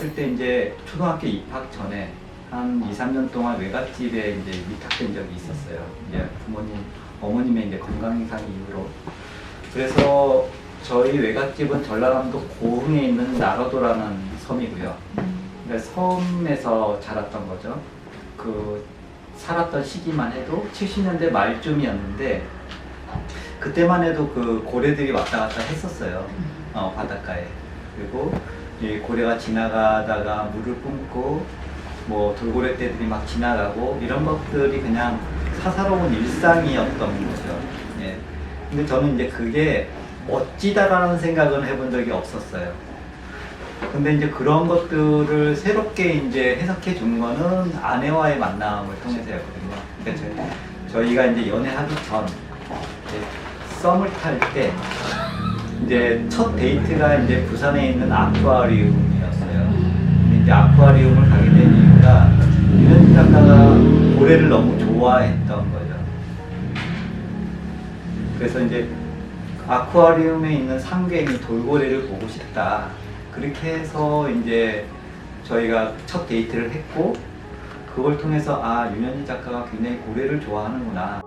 어렸을 때 이제 초등학교 입학 전에 한 2, 3년 동안 외갓집에 이제 위탁된 적이 있었어요. 이제 어머님의 이제 건강 이상 이후로. 그래서 저희 외갓집은 전라남도 고흥에 있는 나러도라는 섬이고요. 그러니까 섬에서 자랐던 거죠. 그 살았던 시기만 해도 70년대 말쯤이었는데 그때만 해도 그 고래들이 왔다 갔다 했었어요. 바닷가에. 그리고 이 고래가 지나가다가 물을 뿜고 뭐 돌고래 떼들이 막 지나가고 이런 것들이 그냥 사사로운 일상이었던 거죠. 예. 근데 저는 이제 그게 멋지다라는 생각은 해본 적이 없었어요. 근데 이제 그런 것들을 새롭게 이제 해석해 준 거는 아내와의 만남을 통해서였거든요. 그러니까 저희가 이제 연애하기 전 이제 썸을 탈 때 이제 첫 데이트가 이제 부산에 있는 아쿠아리움이었어요. 근데 이제 아쿠아리움을 가게 된 이유가 유현진 작가가 고래를 너무 좋아했던 거죠. 그래서 이제 아쿠아리움에 있는 상갱이 돌고래를 보고 싶다. 그렇게 해서 이제 저희가 첫 데이트를 했고 그걸 통해서 아, 유현진 작가가 굉장히 고래를 좋아하는구나.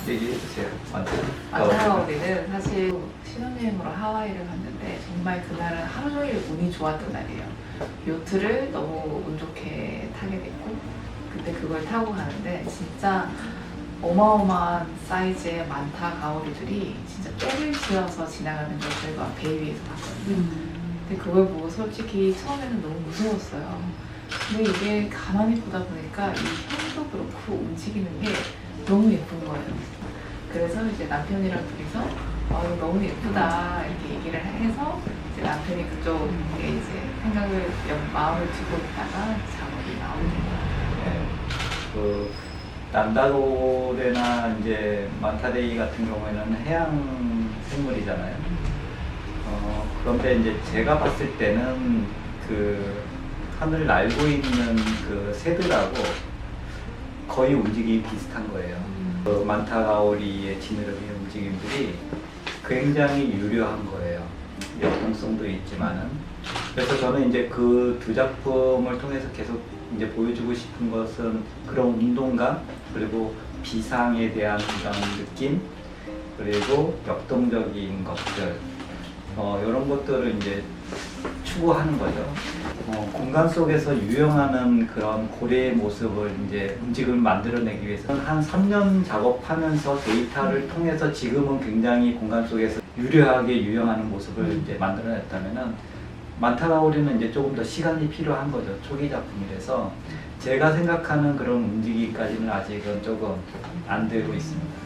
얘기해주세요. 만타가오리는 사실 신혼여행으로 하와이를 갔는데 정말 그날은 하루 종일 운이 좋았던 날이에요. 요트를 너무 운 좋게 타게 됐고 그때 그걸 타고 가는데 진짜 어마어마한 사이즈의 만타 가오리들이 진짜 떼를 지어서 지나가는 걸 저희가 배 위에서 봤거든요. 근데 그걸 보고 솔직히 처음에는 너무 무서웠어요. 근데 이게 가만히 보다 보니까 이 형도 그렇고 움직이는 게 너무 예쁜 거예요. 그래서 이제 남편이랑 둘이서 이거 너무 예쁘다 이렇게 얘기를 해서 이제 남편이 그쪽에 이제 마음을 두고 있다가 작업이 나옵니다. 네. 그 난다고래나 이제 만타데이 같은 경우에는 해양 생물이잖아요. 그런데 이제 제가 봤을 때는 그 하늘 날고 있는 그 새들하고 거의 움직임이 비슷한 거예요. 그 만타가오리의 지느러미 움직임들이 굉장히 유려한 거예요. 역동성도 있지만은. 그래서 저는 이제 그 두 작품을 통해서 계속 이제 보여주고 싶은 것은 그런 운동감, 그리고 비상에 대한 그런 느낌, 그리고 역동적인 것들, 이런 것들을 이제 추구하는 거죠. 공간 속에서 유영하는 그런 고래의 모습을 이제 움직임을 만들어내기 위해서는 한 3년 작업하면서 데이터를 통해서 지금은 굉장히 공간 속에서 유려하게 유영하는 모습을 이제 만들어냈다면은 만타가오리는 이제 조금 더 시간이 필요한 거죠. 초기 작품이라서 제가 생각하는 그런 움직임까지는 아직은 조금 안 되고 있습니다.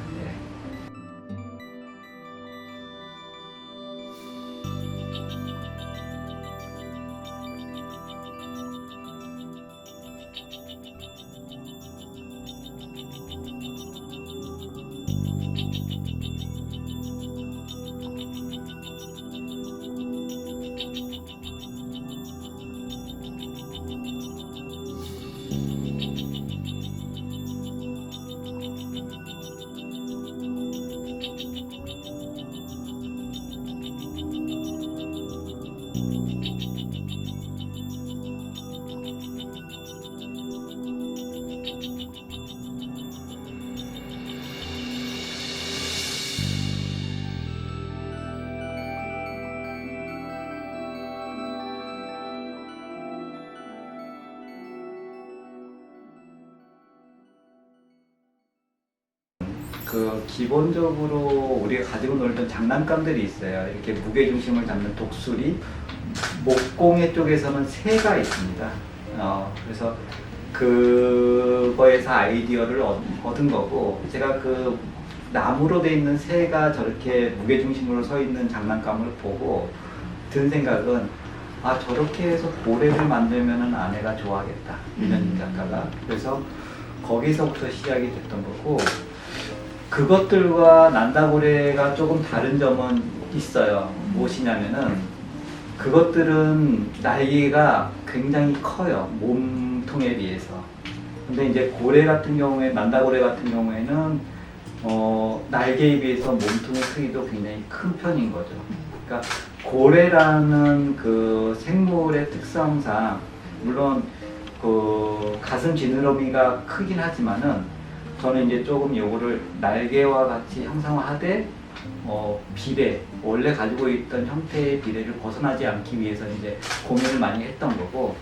그 기본적으로 우리가 가지고 놀던 장난감들이 있어요. 이렇게 무게 중심을 잡는 독수리, 목공예 쪽에서는 새가 있습니다. 그래서 그거에서 아이디어를 얻은 거고, 제가 그 나무로 돼 있는 새가 저렇게 무게 중심으로 서 있는 장난감을 보고 든 생각은 아, 저렇게 해서 고래를 만들면은 아내가 좋아하겠다, 유현진 작가가. 그래서 거기서부터 시작이 됐던 거고, 그것들과 난다고래가 조금 다른 점은 있어요. 무엇이냐면은 그것들은 날개가 굉장히 커요. 몸통에 비해서. 근데 이제 고래 같은 경우에, 난다고래 같은 경우에는 날개에 비해서 몸통의 크기도 굉장히 큰 편인 거죠. 그러니까 고래라는 그 생물의 특성상 물론 그 가슴 지느러미가 크긴 하지만은 저는 이제 조금 요거를 날개와 같이 형상화하되 비례, 원래 가지고 있던 형태의 비례를 벗어나지 않기 위해서 이제 고민을 많이 했던 거고,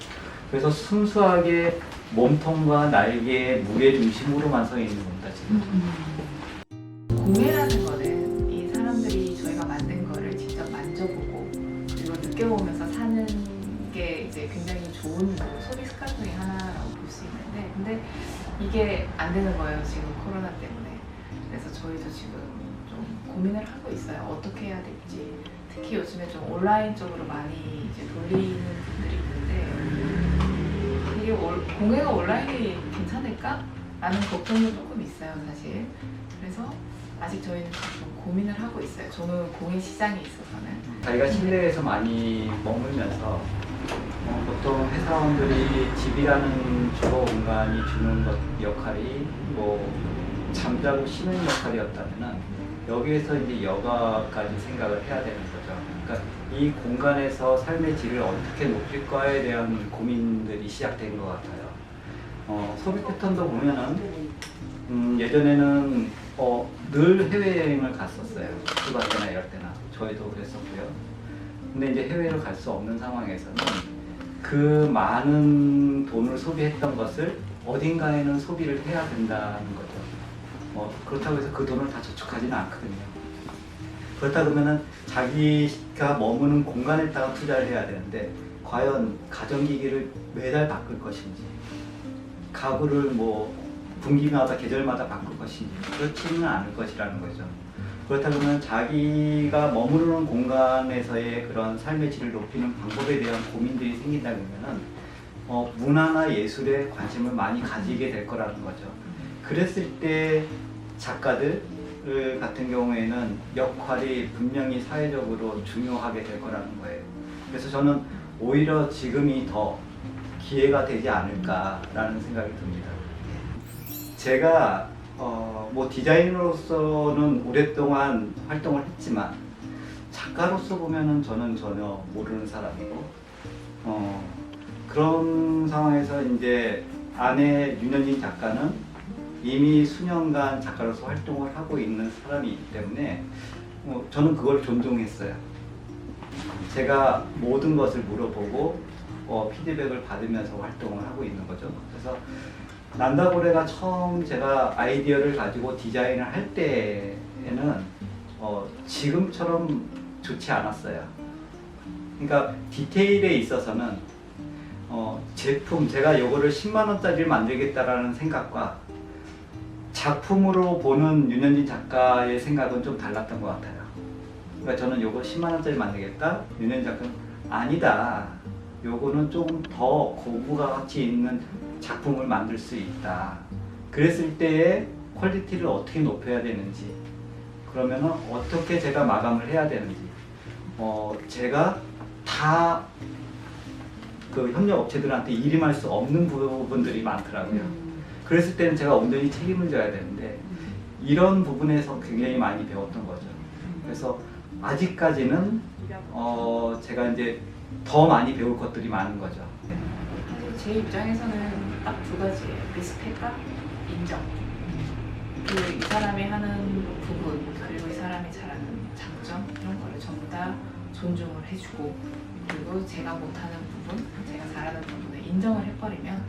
그래서 순수하게 몸통과 날개의 무게 중심으로만 서 있는 겁니다, 지금. 공예라는 거는 이 사람들이 저희가 만든 거를 직접 만져보고 그리고 느껴보면서 사는 게 이제 굉장히 좋은 소비 습관 중에 하나라고 볼 수 있는데, 근데 이게 안 되는 거예요, 지금 코로나 때문에. 그래서 저희도 지금 좀 고민을 하고 있어요. 어떻게 해야 될지. 특히 요즘에 좀 온라인 쪽으로 많이 이제 돌리는 분들이 있는데, 이게 공예가 온라인이 괜찮을까? 라는 걱정도 조금 있어요, 사실. 그래서 아직 저희는 좀 고민을 하고 있어요. 저는 공예 시장에 있어서는. 자기가 실내에서 많이 머물면서 보통 회사원들이 집이라는 주거 공간이 주는 역할이 뭐 잠자고 쉬는 역할이었다면은 여기에서 이제 여가까지 생각을 해야 되는 거죠. 그러니까 이 공간에서 삶의 질을 어떻게 높일까에 대한 고민들이 시작된 것 같아요. 소비 패턴도 보면은 예전에는 늘 해외여행을 갔었어요. 휴가 때나 이럴 때나 저희도 그랬었고요. 근데 이제 해외를 갈 수 없는 상황에서는 그 많은 돈을 소비했던 것을 어딘가에는 소비를 해야 된다는 거죠. 그렇다고 해서 그 돈을 다 저축하지는 않거든요. 그렇다 그러면은 자기가 머무는 공간에다가 투자를 해야 되는데, 과연 가전기기를 매달 바꿀 것인지, 가구를 뭐 분기마다 계절마다 바꿀 것인지, 그렇지는 않을 것이라는 거죠. 그렇다 그러면 자기가 머무르는 공간에서의 그런 삶의 질을 높이는 방법에 대한 고민들이 생긴다 그러면은 문화나 예술에 관심을 많이 가지게 될 거라는 거죠. 그랬을 때 작가들 같은 경우에는 역할이 분명히 사회적으로 중요하게 될 거라는 거예요. 그래서 저는 오히려 지금이 더 기회가 되지 않을까라는 생각이 듭니다. 제가 뭐 디자이너로서는 오랫동안 활동을 했지만 작가로서 보면은 저는 전혀 모르는 사람이고, 그런 상황에서 이제 아내 윤현진 작가는 이미 수년간 작가로서 활동을 하고 있는 사람이기 때문에 저는 그걸 존중했어요. 제가 모든 것을 물어보고 피드백을 받으면서 활동을 하고 있는 거죠. 그래서 난다고래가 처음 제가 아이디어를 가지고 디자인을 할 때에는 지금처럼 좋지 않았어요. 그러니까 디테일에 있어서는 제품, 제가 요거를 10만 원짜리를 만들겠다라는 생각과 작품으로 보는 윤현진 작가의 생각은 좀 달랐던 것 같아요. 그러니까 저는 요거 10만 원짜리 만들겠다. 윤현진 작가는 아니다. 요거는 조금 더 고부가 가치 있는 작품을 만들 수 있다. 그랬을 때의 퀄리티를 어떻게 높여야 되는지, 그러면은 어떻게 제가 마감을 해야 되는지, 제가 다 그 협력 업체들한테 일임할 수 없는 부분들이 많더라고요. 그랬을 때는 제가 온전히 책임을 져야 되는데, 이런 부분에서 굉장히 많이 배웠던 거죠. 그래서 아직까지는 제가 이제 더 많이 배울 것들이 많은 거죠. 사실 제 입장에서는 딱 두 가지예요. 리스펙과 인정. 이 사람이 하는 부분, 그리고 이 사람이 잘하는 장점, 이런 거를 전부 다 존중을 해주고, 그리고 제가 못하는 부분, 제가 잘하는 부분을 인정을 해버리면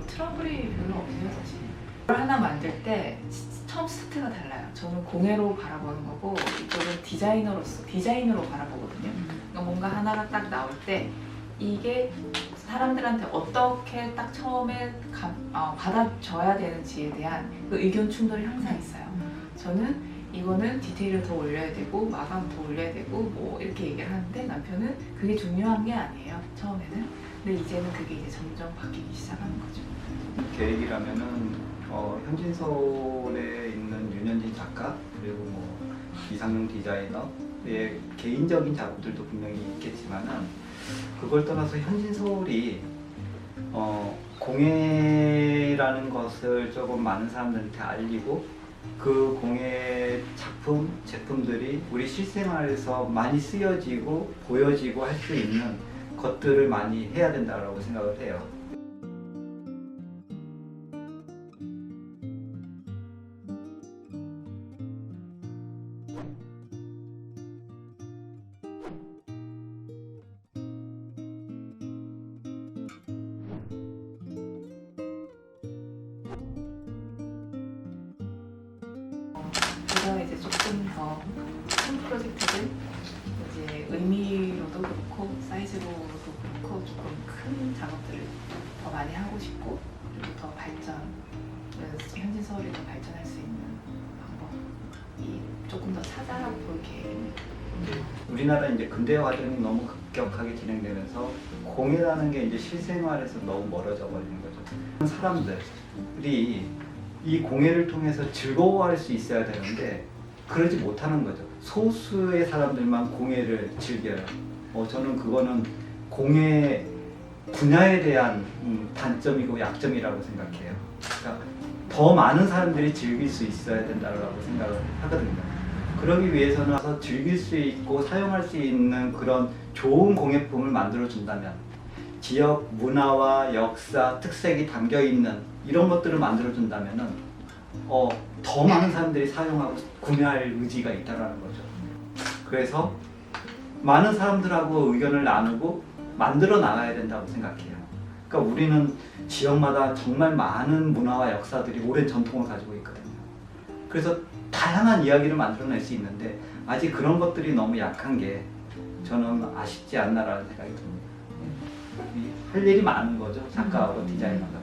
트러블이 별로 없어요, 사실. 뭘 하나 만들 때 처음 스타트가 달라요. 저는 공예로 바라보는 거고, 이쪽은 디자인으로 바라보거든요. 그러니까 뭔가 하나가 딱 나올 때 이게 사람들한테 어떻게 딱 처음에 받아줘야 되는지에 대한 그 의견 충돌이 항상 있어요. 저는 이거는 디테일을 더 올려야 되고 마감 더 올려야 되고 뭐 이렇게 얘기를 하는데, 남편은 그게 중요한 게 아니에요, 처음에는. 근데 이제는 그게 이제 점점 바뀌기 시작하는 거죠. 계획이라면은 현진서울에 있는 윤현진 작가 그리고 뭐 이상용 디자이너의 개인적인 작품들도 분명히 있겠지만은 그걸 떠나서 현진서울이 공예라는 것을 조금 많은 사람들한테 알리고 그 공예 작품, 제품들이 우리 실생활에서 많이 쓰여지고 보여지고 할 수 있는 것들을 많이 해야 된다고 생각을 해요. 그래서 이제 조금 더 큰 프로젝트들, 이제 의미로도 그렇고 사이즈로도 그렇고 조금 큰 작업들을 더 많이 하고 싶고, 그리고 더 현진서울이 더 발전할 수 있는 방법이 조금 더 찾아볼 계획입니다. 우리나라 이제 근대화 과정이 너무 급격하게 진행되면서 공예라는 게 이제 실생활에서 너무 멀어져 버리는 거죠. 사람들이 이 공예를 통해서 즐거워할 수 있어야 되는데 그러지 못하는 거죠. 소수의 사람들만 공예를 즐겨요. 저는 그거는 공예 분야에 대한 단점이고 약점이라고 생각해요. 그러니까 더 많은 사람들이 즐길 수 있어야 된다고 생각을 하거든요. 그러기 위해서는 와서 즐길 수 있고 사용할 수 있는 그런 좋은 공예품을 만들어 준다면, 지역 문화와 역사, 특색이 담겨 있는 이런 것들을 만들어 준다면은 더 많은 사람들이 사용하고 구매할 의지가 있다라는 거죠. 그래서 많은 사람들하고 의견을 나누고 만들어 나가야 된다고 생각해요. 그러니까 우리는 지역마다 정말 많은 문화와 역사들이 오랜 전통을 가지고 있거든요. 그래서 다양한 이야기를 만들어낼 수 있는데 아직 그런 것들이 너무 약한 게 저는 아쉽지 않나라는 생각이 듭니다. 할 일이 많은 거죠, 작가하고 디자이너가.